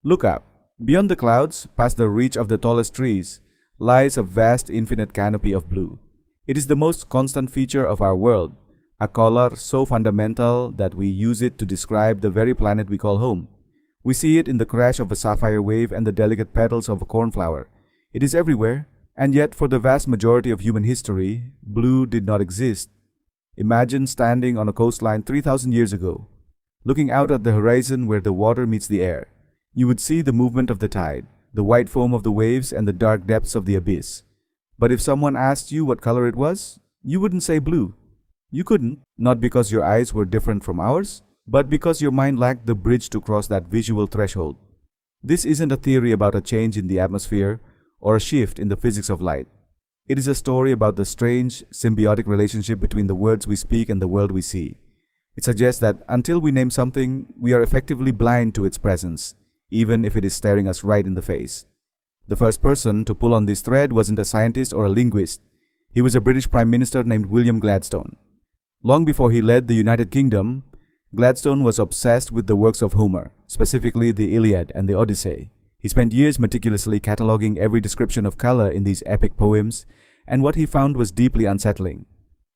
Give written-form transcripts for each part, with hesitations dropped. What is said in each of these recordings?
Look up. Beyond the clouds, past the reach of the tallest trees, lies a vast infinite canopy of blue. It is the most constant feature of our world, a color so fundamental that we use it to describe the very planet we call home. We see it in the crash of a sapphire wave and the delicate petals of a cornflower. It is everywhere, and yet for the vast majority of human history, blue did not exist. Imagine standing on a coastline 3,000 years ago, looking out at the horizon where the water meets the air. You would see the movement of the tide, the white foam of the waves, and the dark depths of the abyss. But if someone asked you what color it was, you wouldn't say blue. You couldn't, not because your eyes were different from ours, but because your mind lacked the bridge to cross that visual threshold. This isn't a theory about a change in the atmosphere or a shift in the physics of light. It is a story about the strange, symbiotic relationship between the words we speak and the world we see. It suggests that until we name something, we are effectively blind to its presence, even if it is staring us right in the face. The first person to pull on this thread wasn't a scientist or a linguist. He was a British Prime Minister named William Gladstone. Long before he led the United Kingdom, Gladstone was obsessed with the works of Homer, specifically the Iliad and the Odyssey. He spent years meticulously cataloging every description of color in these epic poems, and what he found was deeply unsettling.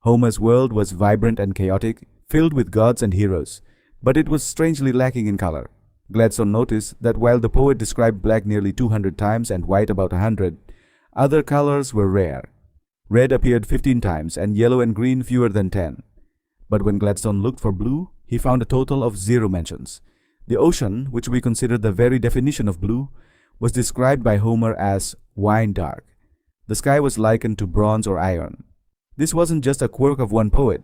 Homer's world was vibrant and chaotic, filled with gods and heroes, but it was strangely lacking in color. Gladstone noticed that while the poet described black nearly 200 times and white about 100, other colors were rare. Red appeared 15 times and yellow and green fewer than 10. But when Gladstone looked for blue, he found a total of 0 mentions. The ocean, which we consider the very definition of blue, was described by Homer as wine dark. The sky was likened to bronze or iron. This wasn't just a quirk of one poet.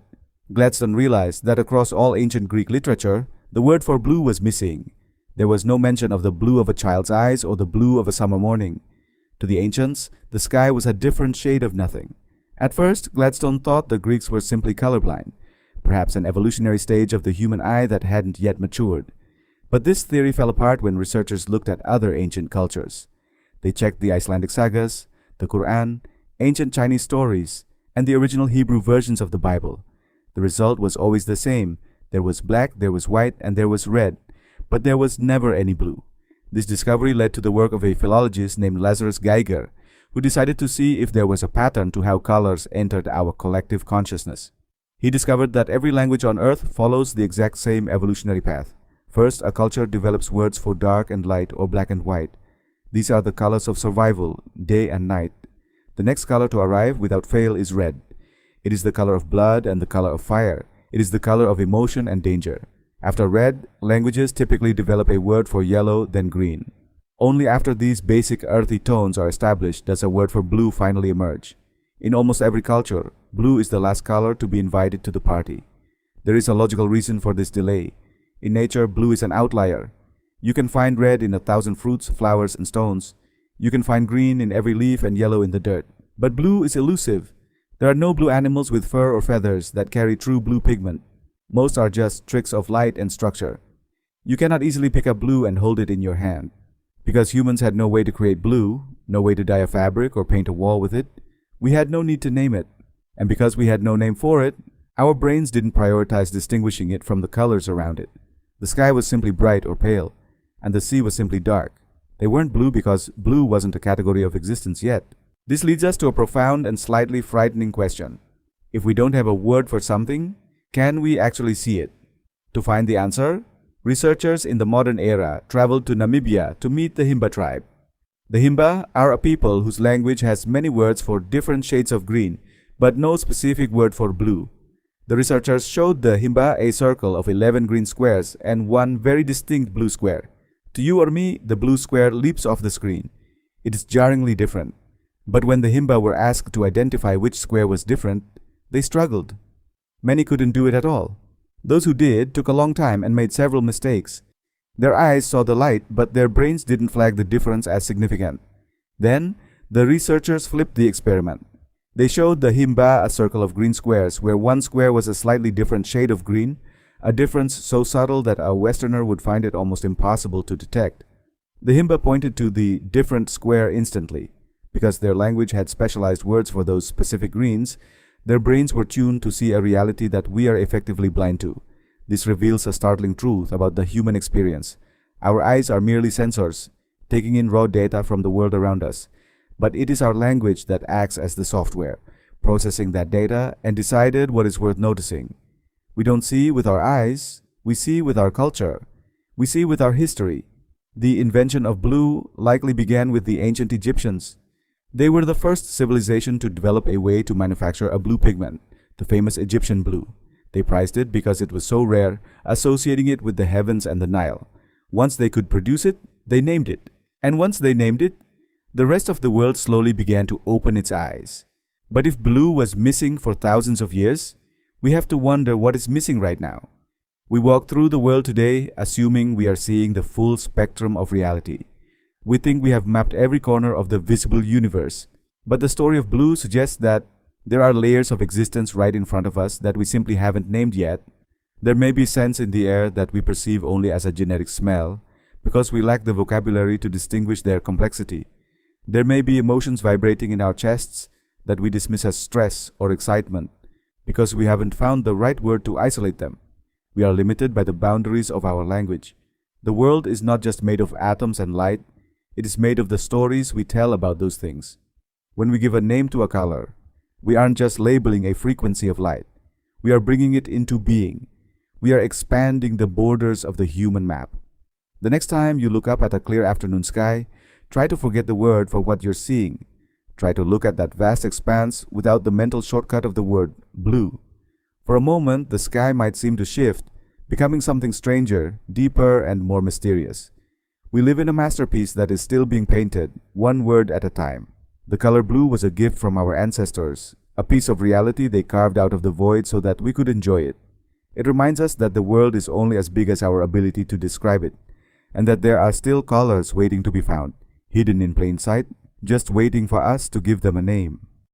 Gladstone realized that across all ancient Greek literature, the word for blue was missing. There was no mention of the blue of a child's eyes or the blue of a summer morning. To the ancients, the sky was a different shade of nothing. At first, Gladstone thought the Greeks were simply colorblind, perhaps an evolutionary stage of the human eye that hadn't yet matured. But this theory fell apart when researchers looked at other ancient cultures. They checked the Icelandic sagas, the Quran, ancient Chinese stories, and the original Hebrew versions of the Bible. The result was always the same. There was black, there was white, and there was red, but there was never any blue. This discovery led to the work of a philologist named Lazarus Geiger, who decided to see if there was a pattern to how colors entered our collective consciousness. He discovered that every language on Earth follows the exact same evolutionary path. First, a culture develops words for dark and light or black and white. These are the colors of survival, day and night. The next color to arrive without fail is red. It is the color of blood and the color of fire. It is the color of emotion and danger. After red, languages typically develop a word for yellow, then green. Only after these basic earthy tones are established does a word for blue finally emerge. In almost every culture, blue is the last color to be invited to the party. There is a logical reason for this delay. In nature, blue is an outlier. You can find red in 1,000 fruits, flowers, and stones. You can find green in every leaf and yellow in the dirt. But blue is elusive. There are no blue animals with fur or feathers that carry true blue pigment. Most are just tricks of light and structure. You cannot easily pick up blue and hold it in your hand. Because humans had no way to create blue, no way to dye a fabric or paint a wall with it, we had no need to name it. And because we had no name for it, our brains didn't prioritize distinguishing it from the colors around it. The sky was simply bright or pale, and the sea was simply dark. They weren't blue because blue wasn't a category of existence yet. This leads us to a profound and slightly frightening question. If we don't have a word for something, can we actually see it? To find the answer, researchers in the modern era traveled to Namibia to meet the Himba tribe. The Himba are a people whose language has many words for different shades of green, but no specific word for blue. The researchers showed the Himba a circle of 11 green squares and one very distinct blue square. To you or me, the blue square leaps off the screen. It is jarringly different. But when the Himba were asked to identify which square was different, they struggled. Many couldn't do it at all. Those who did took a long time and made several mistakes. Their eyes saw the light, but their brains didn't flag the difference as significant. Then, the researchers flipped the experiment. They showed the Himba a circle of green squares where one square was a slightly different shade of green, a difference so subtle that a Westerner would find it almost impossible to detect. The Himba pointed to the different square instantly. Because their language had specialized words for those specific greens, their brains were tuned to see a reality that we are effectively blind to. This reveals a startling truth about the human experience. Our eyes are merely sensors, taking in raw data from the world around us. But it is our language that acts as the software, processing that data and decided what is worth noticing. We don't see with our eyes, we see with our culture. We see with our history. The invention of blue likely began with the ancient Egyptians. They were the first civilization to develop a way to manufacture a blue pigment, the famous Egyptian blue. They prized it because it was so rare, associating it with the heavens and the Nile. Once they could produce it, they named it. And once they named it, the rest of the world slowly began to open its eyes. But if blue was missing for thousands of years, we have to wonder what is missing right now. We walk through the world today assuming we are seeing the full spectrum of reality. We think we have mapped every corner of the visible universe. But the story of blue suggests that there are layers of existence right in front of us that we simply haven't named yet. There may be scents in the air that we perceive only as a generic smell because we lack the vocabulary to distinguish their complexity. There may be emotions vibrating in our chests that we dismiss as stress or excitement because we haven't found the right word to isolate them. We are limited by the boundaries of our language. The world is not just made of atoms and light, it is made of the stories we tell about those things. When we give a name to a color, we aren't just labeling a frequency of light. We are bringing it into being. We are expanding the borders of the human map. The next time you look up at a clear afternoon sky, try to forget the word for what you're seeing. Try to look at that vast expanse without the mental shortcut of the word blue. For a moment, the sky might seem to shift, becoming something stranger, deeper, and more mysterious. We live in a masterpiece that is still being painted, one word at a time. The color blue was a gift from our ancestors, a piece of reality they carved out of the void so that we could enjoy it. It reminds us that the world is only as big as our ability to describe it, and that there are still colors waiting to be found, hidden in plain sight, just waiting for us to give them a name.